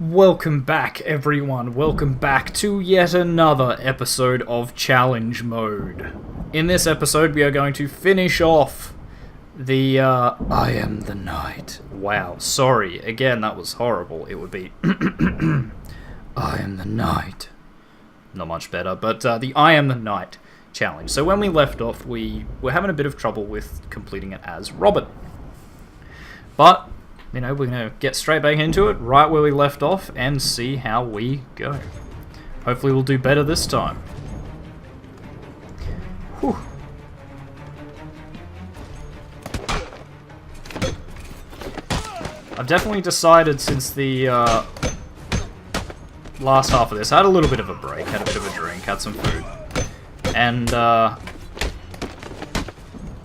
Welcome back, everyone. Welcome back to yet another episode of Challenge Mode. In this episode, we are going to finish off the, I am the night. Wow, sorry. Again, that was horrible. It would be, I am the night. Not much better, but the I am the night challenge. So when we left off, we were having a bit of trouble with completing it as Robin. But you know, we're going to get straight back into it, right where we left off, and see how we go. Hopefully we'll do better this time. Whew. I've definitely decided since the last half of this, I had a little bit of a break, had a bit of a drink, had some food, and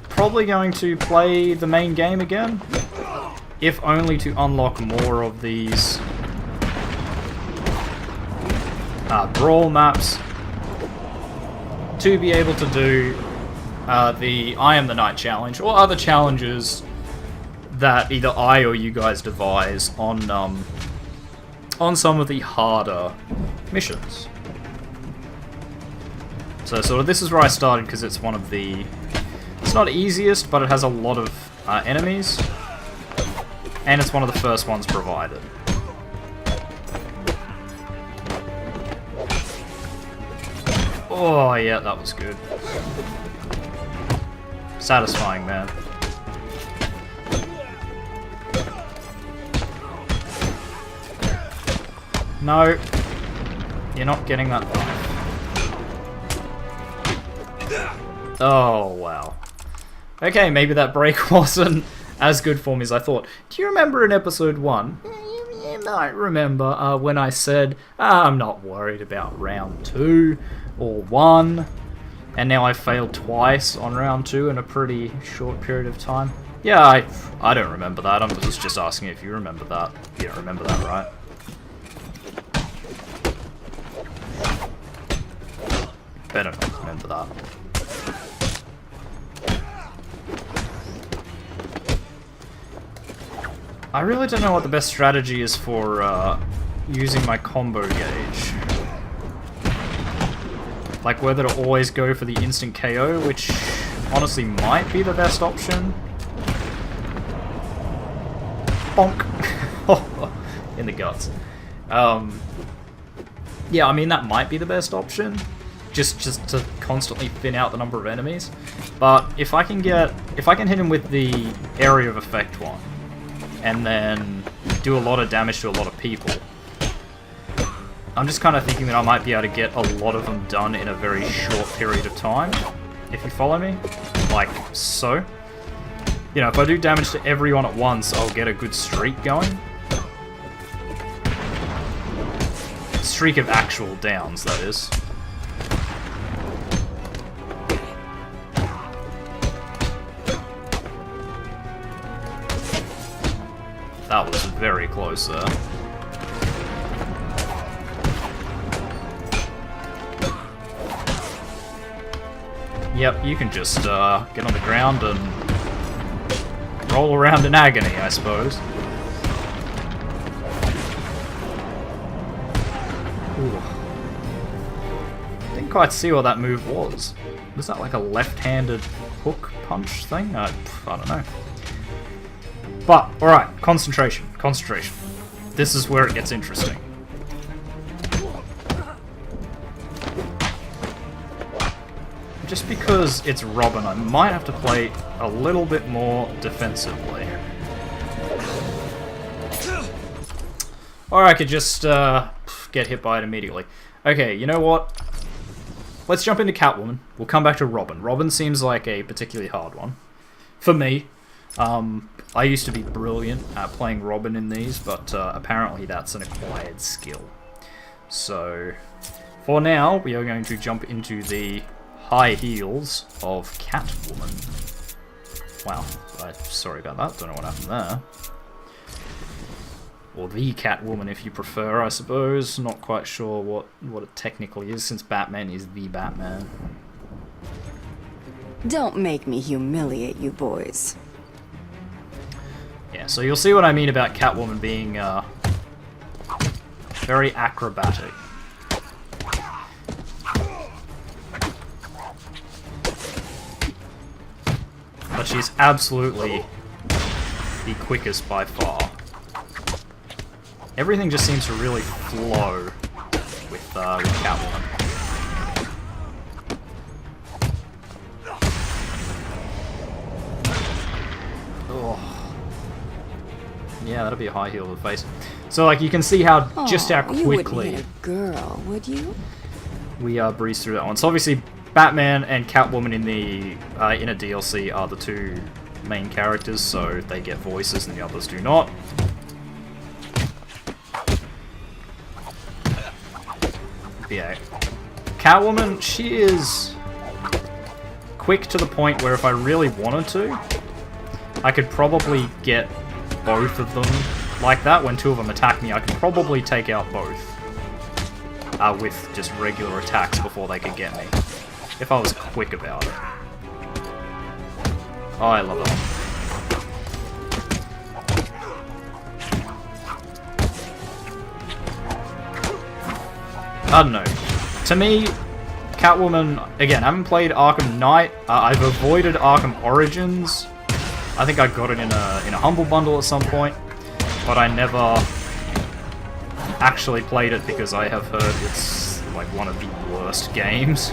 probably going to play the main game again. If only to unlock more of these brawl maps, to be able to do the I Am the Night challenge, or other challenges that either I or you guys devise on some of the harder missions. So sort of this is where I started, because it's one of the... It's not easiest, but it has a lot of enemies. And it's one of the first ones provided. Oh, yeah, that was good. Satisfying, man. No. You're not getting that knife. Oh, wow. Okay, maybe that break wasn't as good for me as I thought. Do you remember in episode 1? You might remember when I said, I'm not worried about round 2 or 1, and now I've failed twice on round 2 in a pretty short period of time. Yeah, I don't remember that. I'm just asking if you remember that. You don't remember that, right? Better not remember that. I really don't know what the best strategy is for using my combo gauge. Like whether to always go for the instant KO, which honestly might be the best option. Bonk! In the guts. Yeah, I mean that might be the best option. Just to constantly thin out the number of enemies. But if I can hit him with the area of effect one, and then do a lot of damage to a lot of people, I'm just kind of thinking that I might be able to get a lot of them done in a very short period of time, if you follow me. Like so. You know, if I do damage to everyone at once, I'll get a good streak going. Streak of actual downs, that is. That was very close there. Yep, you can just get on the ground and roll around in agony, I suppose. Ooh. Didn't quite see what that move was. Was that like a left-handed hook punch thing? I don't know. But, alright, concentration. This is where it gets interesting. Just because it's Robin, I might have to play a little bit more defensively. Or I could just get hit by it immediately. Okay, you know what? Let's jump into Catwoman. We'll come back to Robin. Robin seems like a particularly hard one. For me. I used to be brilliant at playing Robin in these, but apparently that's an acquired skill. So, for now, we are going to jump into the high heels of Catwoman. Wow, sorry about that, don't know what happened there. Or the Catwoman if you prefer, I suppose. Not quite sure what it technically is, since Batman is the Batman. Don't make me humiliate you boys. Yeah, so you'll see what I mean about Catwoman being Very acrobatic. But she's absolutely the quickest by far. Everything just seems to really flow with Catwoman. Oh. Yeah, that'd be a high heel to the face. So, like, you can see how just how quickly you wouldn't hit a girl, would you? We breeze through that one. So obviously, Batman and Catwoman in the inner DLC are the two main characters, so they get voices and the others do not. But yeah, Catwoman, she is quick to the point where if I really wanted to, I could probably get both of them like that. When two of them attack me, I could probably take out both with just regular attacks before they could get me, if I was quick about it. Oh, I love it. I don't know. To me, Catwoman, again, I haven't played Arkham Knight. I've avoided Arkham Origins. I think I got it in a Humble Bundle at some point, but I never actually played it because I have heard it's like one of the worst games.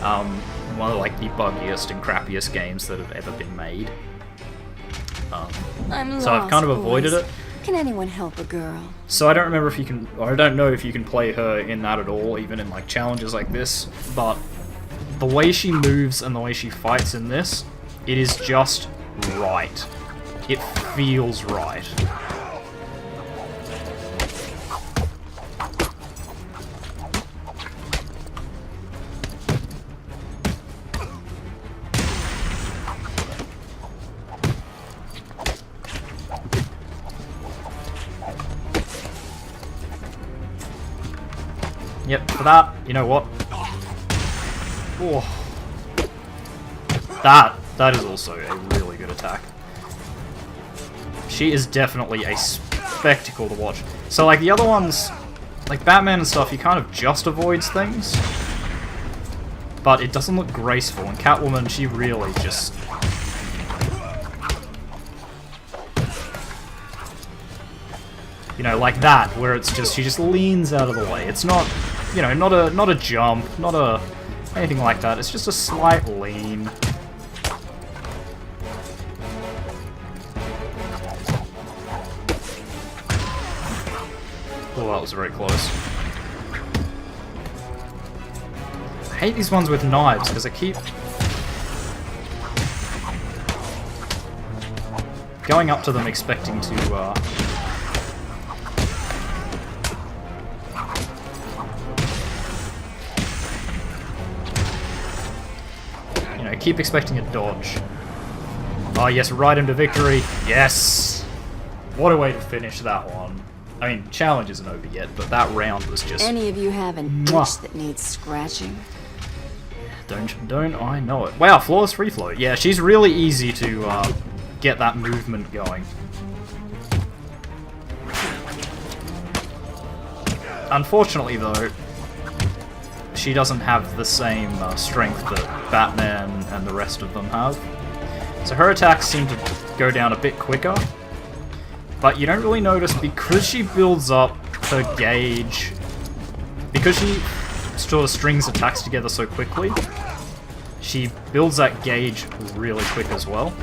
One of like the buggiest and crappiest games that have ever been made. So I've kind of avoided it. Can anyone help a girl? So I don't remember if you can, or I don't know if you can play her in that at all, even in like challenges like this, but the way she moves and the way she fights in this, it is just right. It feels right. Yep, for that, you know what? Oh. That is also a really good attack. She is definitely a spectacle to watch. So like the other ones, like Batman and stuff, he kind of just avoids things. But it doesn't look graceful, and Catwoman, she really just... You know, like that, where it's just, she just leans out of the way. It's not, you know, not a jump, not a anything like that. It's just a slight lean. Oh, that was very close. I hate these ones with knives because I keep going up to them expecting to keep expecting a dodge. Oh yes, ride him to victory. Yes! What a way to finish that one. I mean, challenge isn't over yet, but that round was just... Any of you have an itch that needs scratching? Don't I know it. Wow, flawless free flow. Yeah, she's really easy to get that movement going. Unfortunately though, she doesn't have the same strength that Batman and the rest of them have. So her attacks seem to go down a bit quicker, but you don't really notice because she builds up her gauge, because she sort of strings attacks together so quickly, she builds that gauge really quick as well.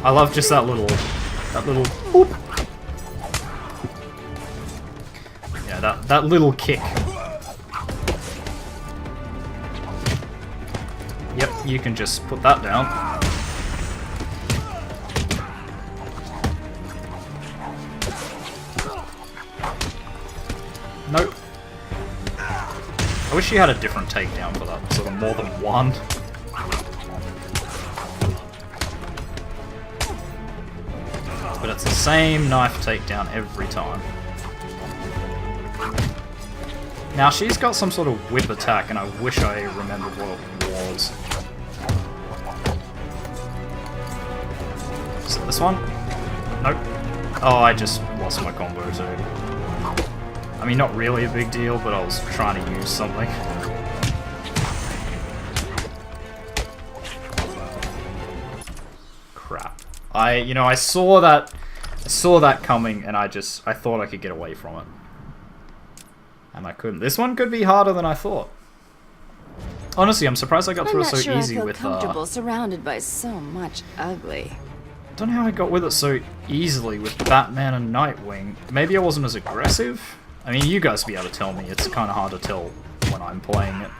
I love just that little whoop. Yeah, that little kick. Yep, you can just put that down. Nope. I wish you had a different takedown for that, sort of more than one. But it's the same knife takedown every time. Now she's got some sort of whip attack, and I wish I remembered what it was. This one? Nope. Oh, I just lost my combo too. I mean, not really a big deal, but I was trying to use something. Crap. I saw that coming, and I thought I could get away from it. And I couldn't. This one could be harder than I thought. Honestly, I'm surprised I got through it so easy with comfortable surrounded by so much ugly. Don't know how I got with it so easily with Batman and Nightwing. Maybe I wasn't as aggressive? I mean, you guys will be able to tell me. It's kind of hard to tell when I'm playing it.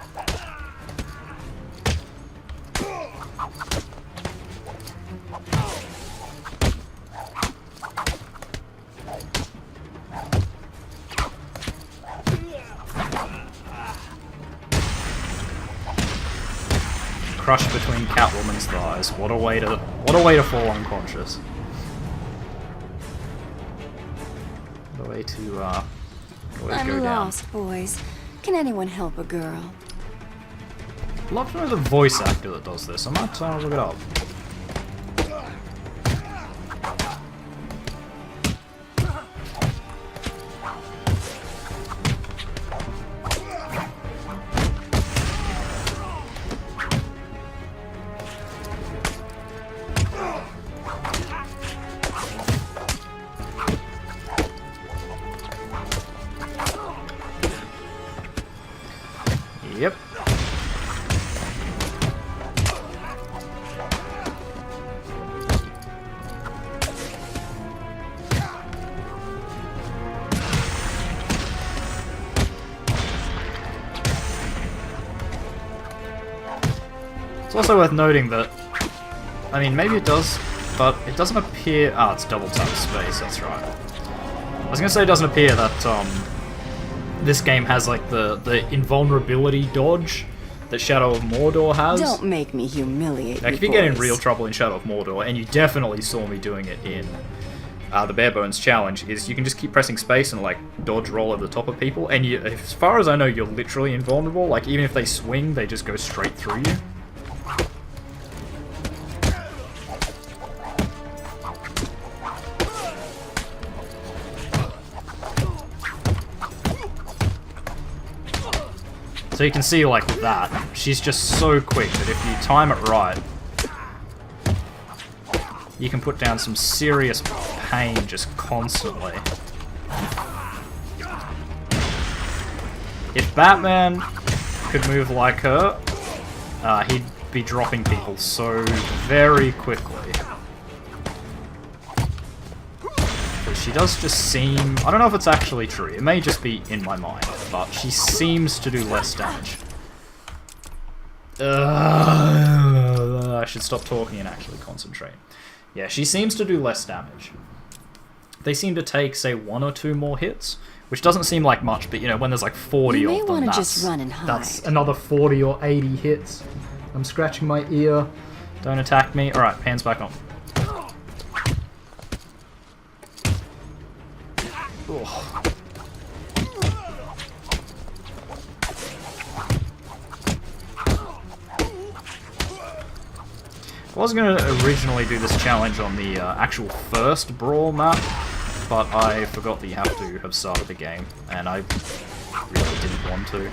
Crushed between Catwoman's thighs. What a way to fall unconscious. What a way to go down. I'm lost, boys. Can anyone help a girl? I'd love to know the voice actor that does this. I might look it up. Yep. It's also worth noting that, I mean, maybe it does, but it doesn't appear... Ah, it's double tap space, that's right. I was gonna say it doesn't appear that, this game has like the invulnerability dodge that Shadow of Mordor has. Don't make me humiliate you, like, if you get in real trouble in Shadow of Mordor, and you definitely saw me doing it in the Bare Bones challenge, is you can just keep pressing space and like dodge roll over the top of people, and you, as far as I know, you're literally invulnerable. Like, even if they swing, they just go straight through you. So you can see, like, with that, she's just so quick that if you time it right, you can put down some serious pain just constantly. If Batman could move like her, he'd be dropping people so very quickly. But she does just seem... I don't know if it's actually true. It may just be in my mind, but she seems to do less damage. I should stop talking and actually concentrate. Yeah, she seems to do less damage. They seem to take, say, 1 or 2 more hits, which doesn't seem like much, but, you know, when there's like 40 of them, that's another 40 or 80 hits. I'm scratching my ear. Don't attack me. Alright, hands back on. Ugh. I was going to originally do this challenge on the actual first Brawl map, but I forgot that you have to have started the game, and I really didn't want to.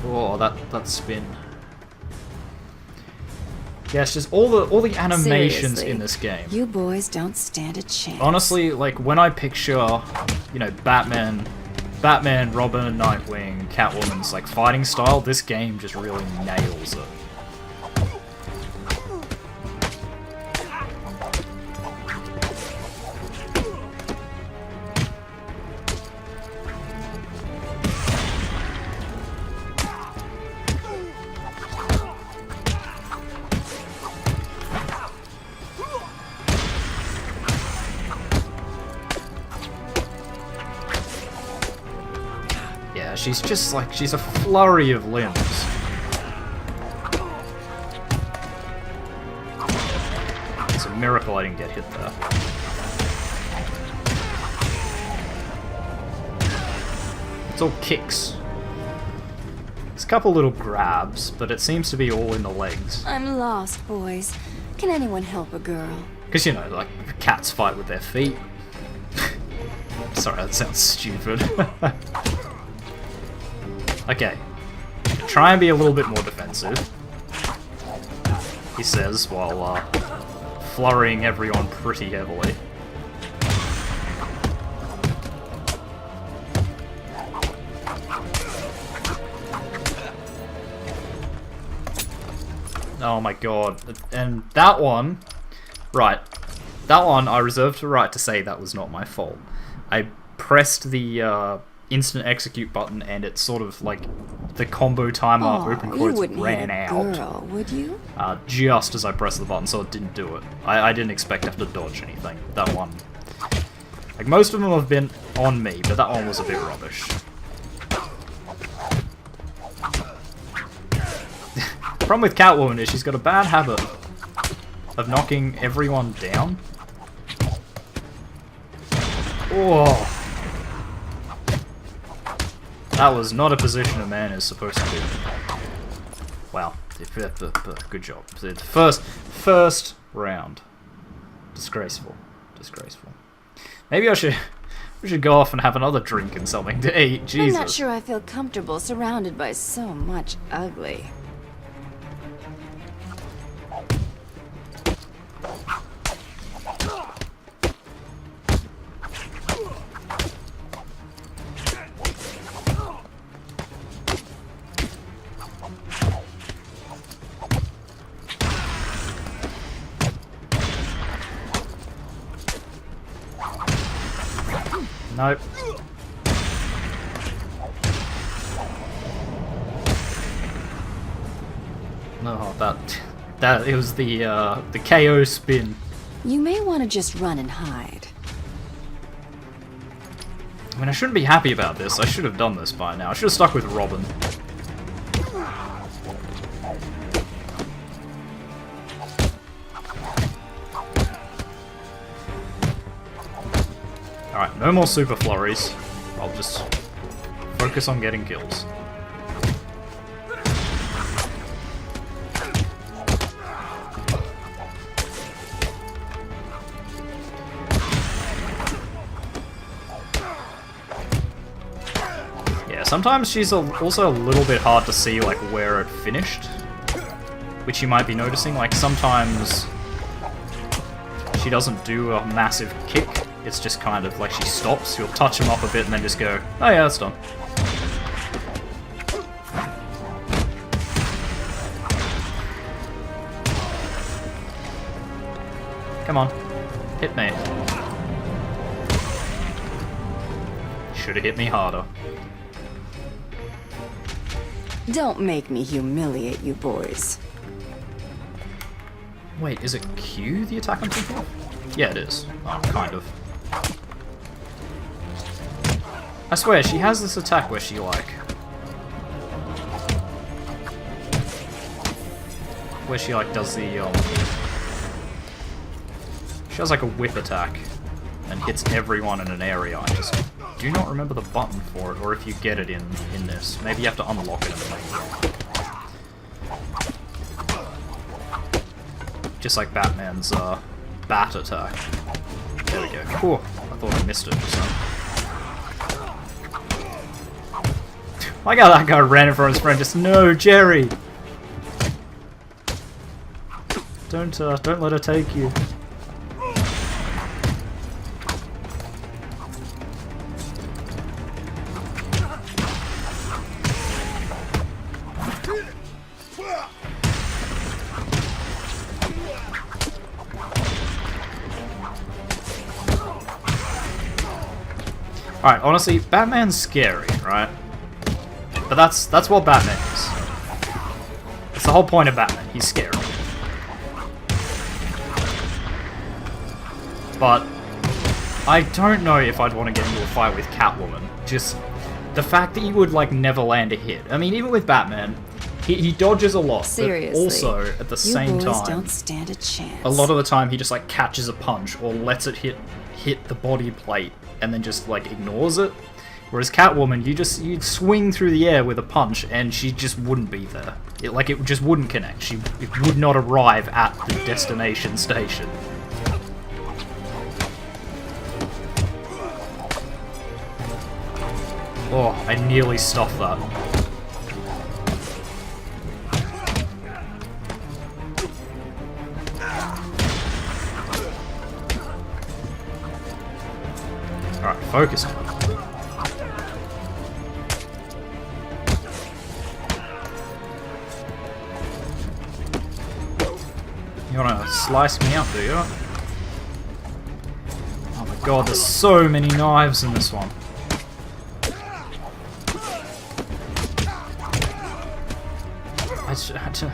Oh, that spin. Yeah, it's just all the animations Seriously, in this game. You boys don't stand a chance. Honestly, like, when I picture, you know, Batman, Robin, and Nightwing, Catwoman's, like, fighting style, this game just really nails it. She's just like, she's a flurry of limbs. It's a miracle I didn't get hit there. It's all kicks. There's a couple little grabs, but it seems to be all in the legs. I'm lost, boys. Can anyone help a girl? Because, you know, like, cats fight with their feet. Sorry, that sounds stupid. Okay. Try and be a little bit more defensive, he says, while flurrying everyone pretty heavily. Oh my god. And that one... Right. That one, I reserve the right to say that was not my fault. I pressed the instant execute button and it sort of, like, the combo timer open quotes ran out. Girl, would you? Just as I pressed the button, so it didn't do it. I didn't expect to have to dodge anything. That one... Like, most of them have been on me, but that one was a bit rubbish. The problem with Catwoman is she's got a bad habit of knocking everyone down. Oh, that was not a position a man is supposed to be. Wow, good job. First round. Disgraceful, disgraceful. Maybe we should go off and have another drink and something to eat. Jesus. I'm not sure I feel comfortable surrounded by so much ugly. Nope. No, that it was the KO spin. You may want to just run and hide. I mean, I shouldn't be happy about this. I should have done this by now. I should have stuck with Robin. Alright, no more super flurries. I'll just focus on getting kills. Yeah, sometimes she's also a little bit hard to see, like, where it finished. Which you might be noticing, like, sometimes she doesn't do a massive kick. It's just kind of like she stops, you'll touch him up a bit and then just go, oh yeah, that's done. Come on, hit me. Should have hit me harder. Don't make me humiliate you boys. Wait, is it Q, the attack I'm thinking of? Yeah, it is. Oh, kind of. I swear, she has this attack where she, like... Where she, like, does the, She has, like, a whip attack and hits everyone in an area. I just do not remember the button for it, or if you get it in this. Maybe you have to unlock it in the main game. Just like Batman's, bat attack. There we go. Cool. I thought I missed it or something. Like how that guy ran in front of his friend, just, no, Jerry! Don't let her take you. Alright, honestly, Batman's scary, right? But that's what Batman is. That's the whole point of Batman. He's scary. But I don't know if I'd want to get into a fight with Catwoman. Just the fact that you would, like, never land a hit. I mean, even with Batman, he dodges a lot. Seriously, but also, at the same you boys time, don't stand a chance. a lot of the time he just, like, catches a punch or lets it hit the body plate and then just, like, ignores it. Whereas Catwoman, you'd swing through the air with a punch, and she just wouldn't be there. It just wouldn't connect. It would not arrive at the destination station. Oh, I nearly stuffed that. Alright, focus on it. You wanna slice me up, do you? Oh my god, there's so many knives in this one.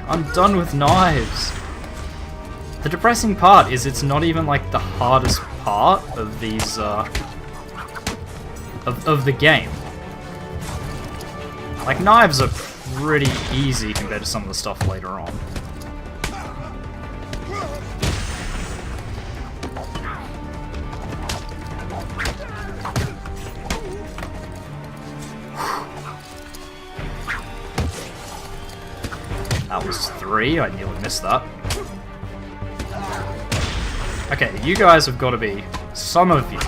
I'm done with knives. The depressing part is it's not even like the hardest part of these of the game. Like, knives are pretty easy compared to some of the stuff later on. That was 3, I nearly missed that. Okay, you guys have got to be... some of you.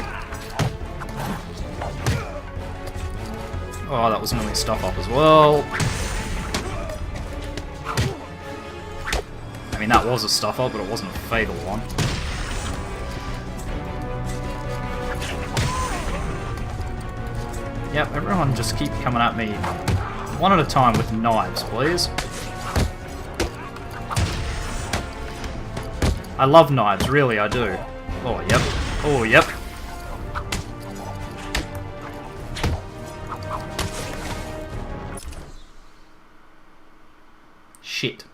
Oh, that was nearly stuff up as well. I mean, that was a stuff up, but it wasn't a fatal one. Yep, everyone just keep coming at me one at a time with knives, please. I love knives, really, I do. Oh, yep. Oh, yep. Shit.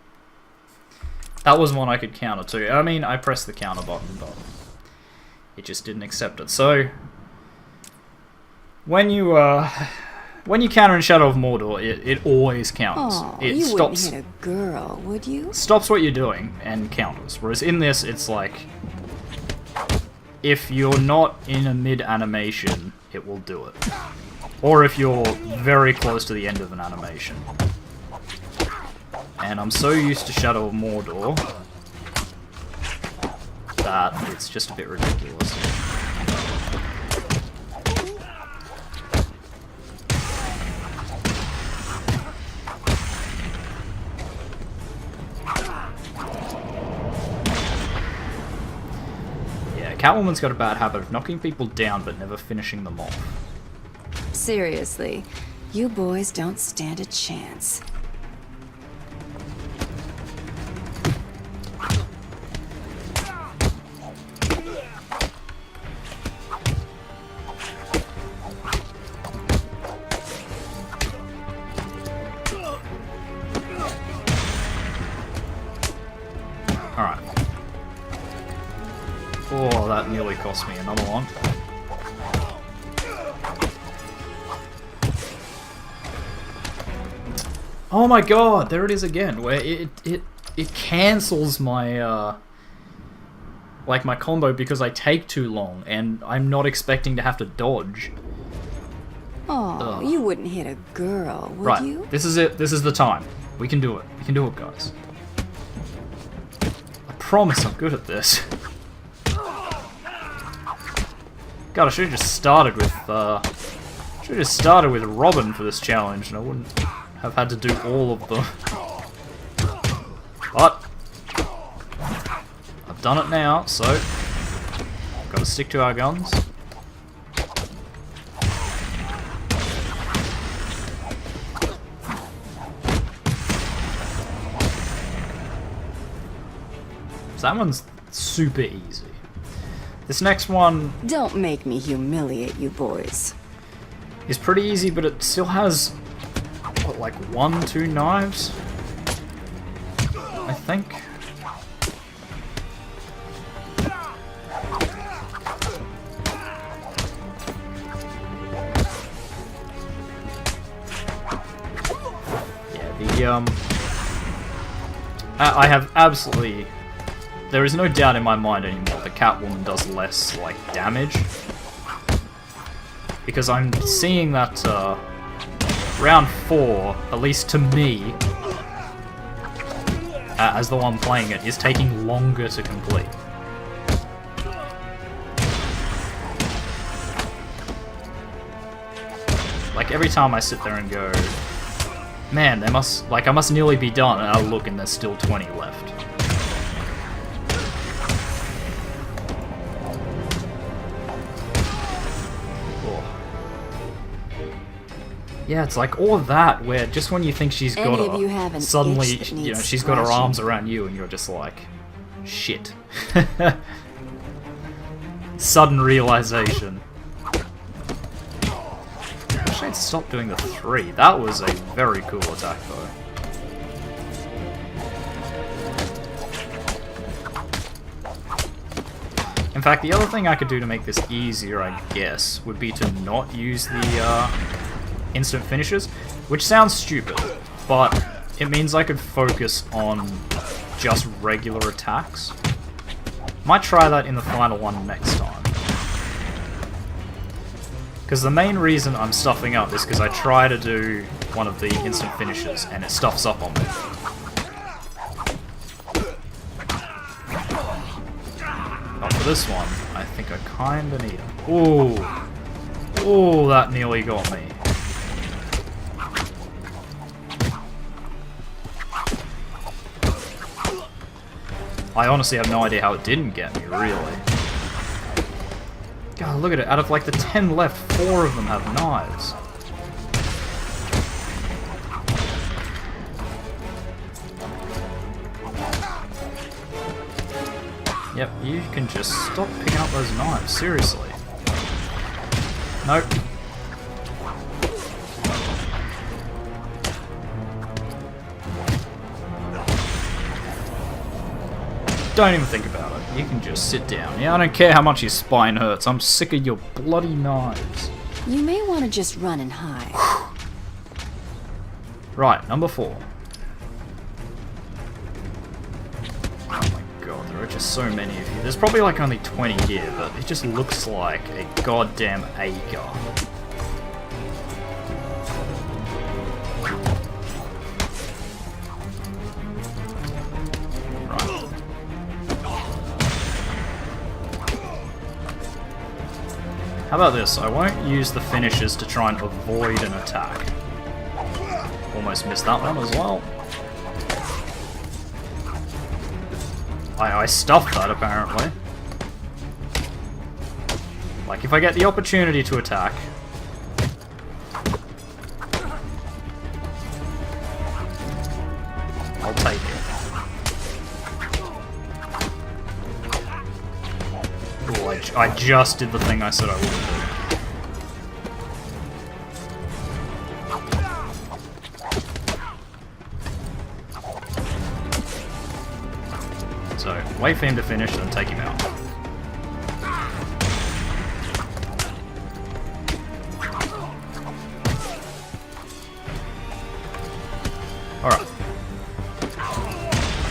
That was one I could counter too. I mean, I pressed the counter button, but it just didn't accept it. So, when you counter in Shadow of Mordor, it always counters. Oh, it you stops, wouldn't hit a girl, would you? stops what you're doing and counters. Whereas in this, it's like, if you're not in a mid-animation, it will do it. Or if you're very close to the end of an animation. And I'm so used to Shadow of Mordor that it's just a bit ridiculous. Yeah, Catwoman's got a bad habit of knocking people down but never finishing them off. Seriously, you boys don't stand a chance. Alright. Oh, that nearly cost me another one. Oh my god, there it is again, where it cancels my like my combo because I take too long and I'm not expecting to have to dodge. Oh, you wouldn't hit a girl, would Right, you? this is it. This is the time. We can do it. We can do it, guys. I promise I'm good at this. God, I should have just started with Robin for this challenge, and I wouldn't have had to do all of them. But I've done it now, so got to stick to our guns. So that one's super easy. This next one Don't make me humiliate you boys. is pretty easy, but it still has, what, like 1, 2 knives? I think. Yeah, I have absolutely... There is no doubt in my mind anymore that Catwoman does less, like, damage. Because I'm seeing that round 4, at least to me, as the one playing it, is taking longer to complete. Like, every time I sit there and go, man, I must nearly be done, and I look and there's still 20 left. Yeah, it's like all that where just when you think she's got her, suddenly, you know, she's got her arms around you and you're just like, shit. Sudden realization. I wish I'd stopped doing the 3. That was a very cool attack though. In fact, the other thing I could do to make this easier, I guess, would be to not use the instant finishes, which sounds stupid, but it means I could focus on just regular attacks. Might try that in the final one next time. Because the main reason I'm stuffing up is because I try to do one of the instant finishes and it stuffs up on me. But for this one, I think I kinda need it. Ooh. Ooh, that nearly got me. I honestly have no idea how it didn't get me, really. God, look at it. Out of like the 10 left, 4 of them have knives. Yep, you can just stop picking up those knives, seriously. Nope. Don't even think about it. You can just sit down. Yeah, I don't care how much your spine hurts. I'm sick of your bloody knives. You may want to just run and hide. Right, number 4. Oh my god, there are just so many of you. There's probably like only 20 here, but it just looks like a goddamn acre. How about this? I won't use the finishes to try and avoid an attack. Almost missed that one as well. I stuffed that, apparently. Like, if I get the opportunity to attack... I'll take it. I just did the thing I said I wouldn't do. So, wait for him to finish, then take him out. Alright.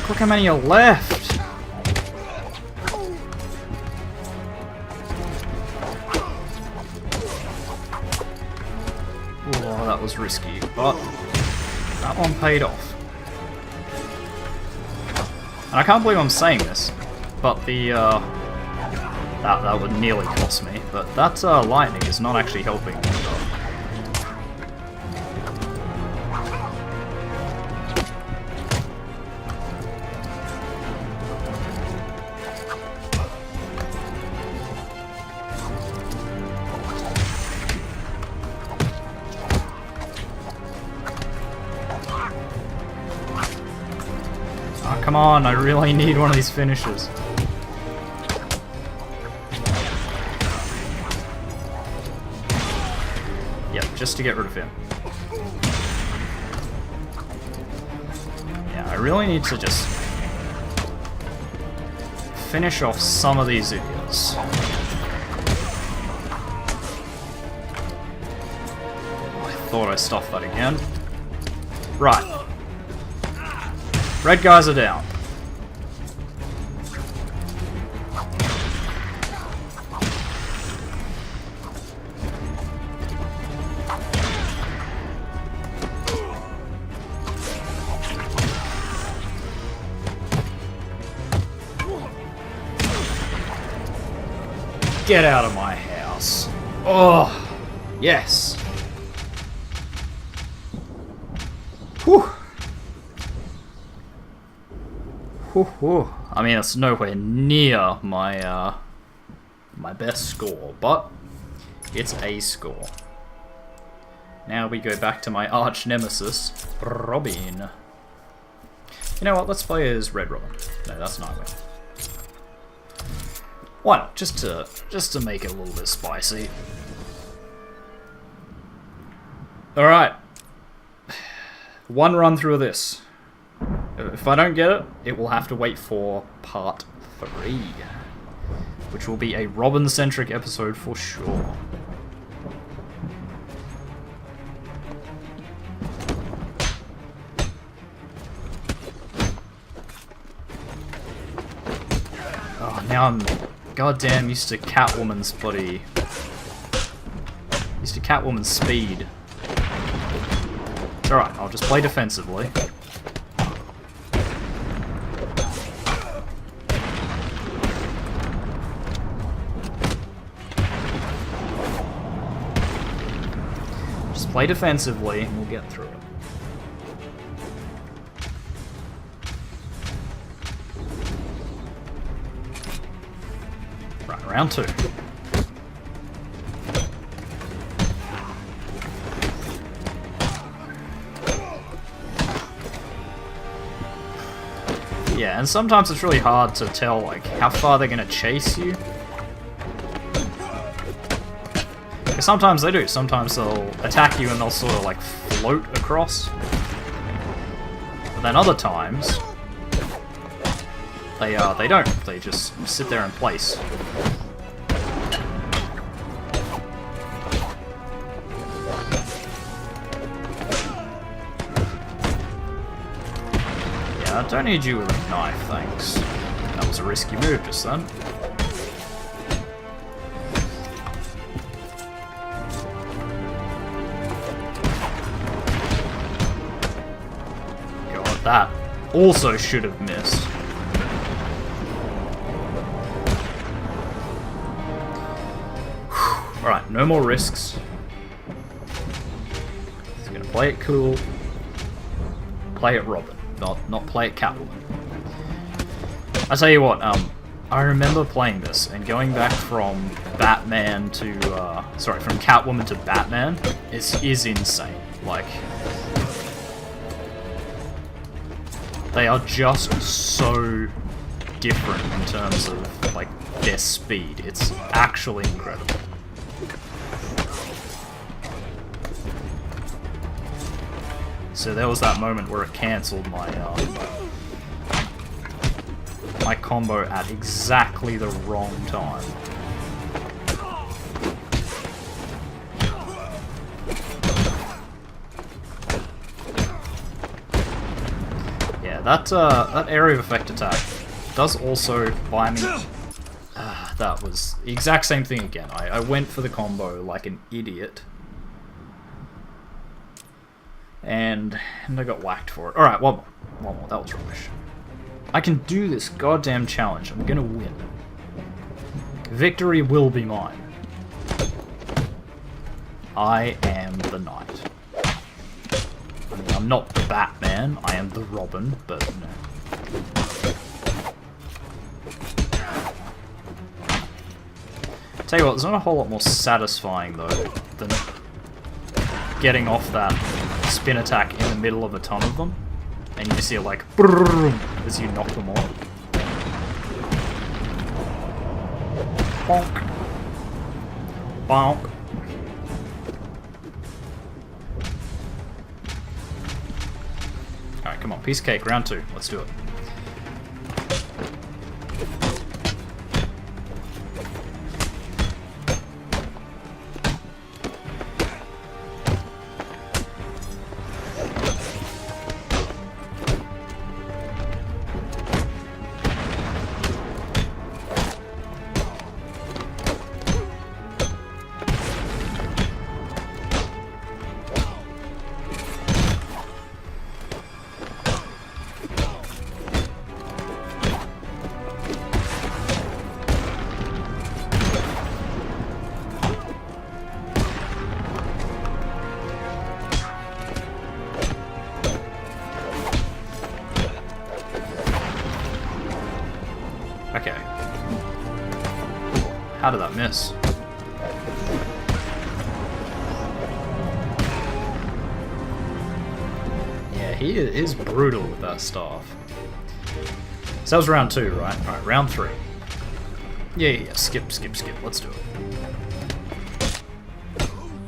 Look how many are left! Was risky, but that one paid off. And I can't believe I'm saying this, but the that would nearly cost me, but that lightning is not actually helping me. Come on, I really need one of these finishes. Yep, just to get rid of him. Yeah, I really need to just finish off some of these idiots. I thought I stuffed that again. Right. Red guys are down. Get out of my house. Oh, yes. Whew. Whew, whew. I mean, it's nowhere near my my best score, but it's a score. Now we go back to my arch nemesis, Robin. You know what? Let's play as Red Robin. No, that's Nightwing. Why not? Just to make it a little bit spicy. All right. One run through of this. If I don't get it, it will have to wait for part 3, which will be a Robin-centric episode for sure. Oh, now I'm goddamn used to Catwoman's body. Used to Catwoman's speed. It's alright, I'll just play defensively. Just play defensively and we'll get through it. Right, round 2. Yeah, and sometimes it's really hard to tell like how far they're gonna chase you. Because sometimes they do. Sometimes they'll attack you and they'll sort of like float across. But then other times they don't. They just sit there in place. I don't need you with a knife, thanks. That was a risky move just then. God, that also should have missed. Alright, no more risks. He's gonna play it cool. Play it Robin. Not play it Catwoman. I tell you what, I remember playing this and going back from Batman to, from Catwoman to Batman is insane. Like, they are just so different in terms of, like, their speed. It's actually incredible. So there was that moment where it cancelled my my combo at exactly the wrong time. Yeah, that area of effect attack does also buy me. That was the exact same thing again. I went for the combo like an idiot. And I got whacked for it. Alright, one more. That was rubbish. I can do this goddamn challenge. I'm gonna win. Victory will be mine. I am the knight. I mean, I'm not the Batman. I am the Robin, but no. Tell you what, there's not a whole lot more satisfying, though, than getting off that spin attack in the middle of a ton of them, and you just hear like brrrr as you knock them off. Bonk. Bonk. Alright, come on, piece of cake, round 2. Let's do it. How did that miss? Yeah, he is brutal with that staff. So that was round 2, right? Alright, round 3. Yeah, skip. Let's do it.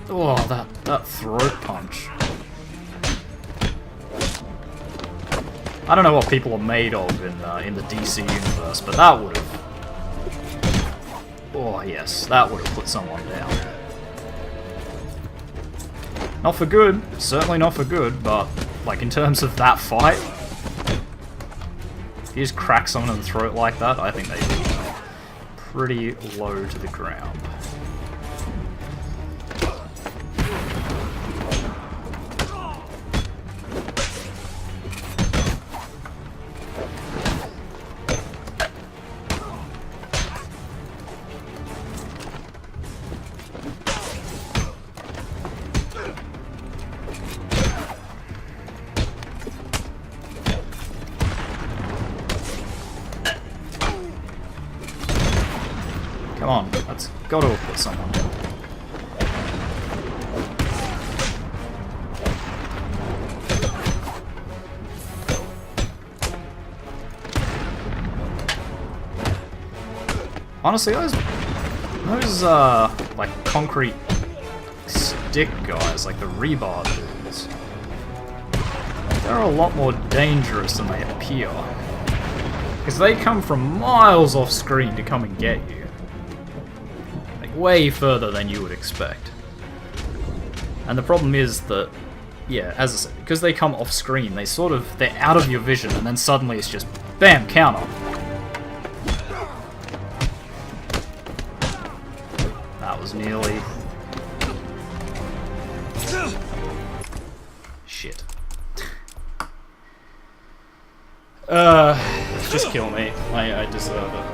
Oh, that throat punch. I don't know what people are made of in the DC universe, but that would have... Oh, yes, that would have put someone down. Not for good, certainly not for good, but, like, in terms of that fight, if you just crack someone in the throat like that, I think they'd be pretty low to the ground. Come on, that's gotta have put someone down. Honestly, those like concrete stick guys, like the rebar dudes, they're a lot more dangerous than they appear. Because they come from miles off screen to come and get you. Way further than you would expect. And the problem is that, yeah, as I said, because they come off screen, they're out of your vision, and then suddenly it's just BAM! Counter. That was nearly... Shit. Just kill me. I deserve it.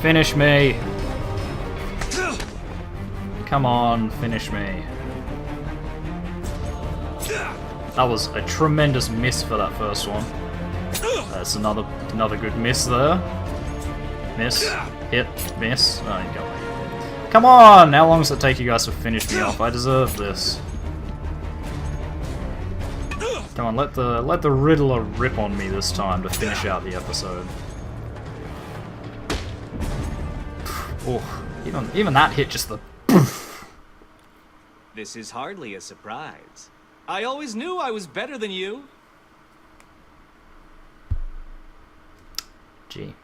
Finish me! Come on, finish me. That was a tremendous miss for that first one. That's another good miss there. Miss, hit, miss. Oh, you got me. Come on! How long does it take you guys to finish me off? I deserve this. Come on, let the Riddler rip on me this time to finish out the episode. Oh, even that hit just the poof. This is hardly a surprise. I always knew I was better than you. Gee,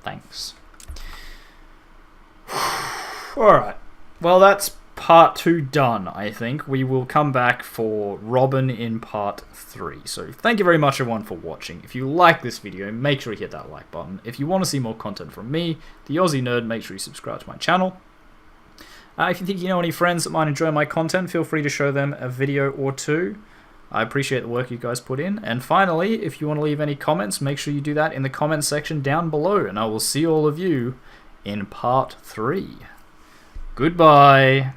thanks. Alright, well that's part 2 done, I think. We will come back for Robin in part 3. So thank you very much everyone for watching. If you like this video, make sure you hit that like button. If you want to see more content from me, TheOzzieNerd, make sure you subscribe to my channel. If you think you know any friends that might enjoy my content, feel free to show them a video or two. I appreciate the work you guys put in. And finally, if you want to leave any comments, make sure you do that in the comments section down below. And I will see all of you in part 3. Goodbye.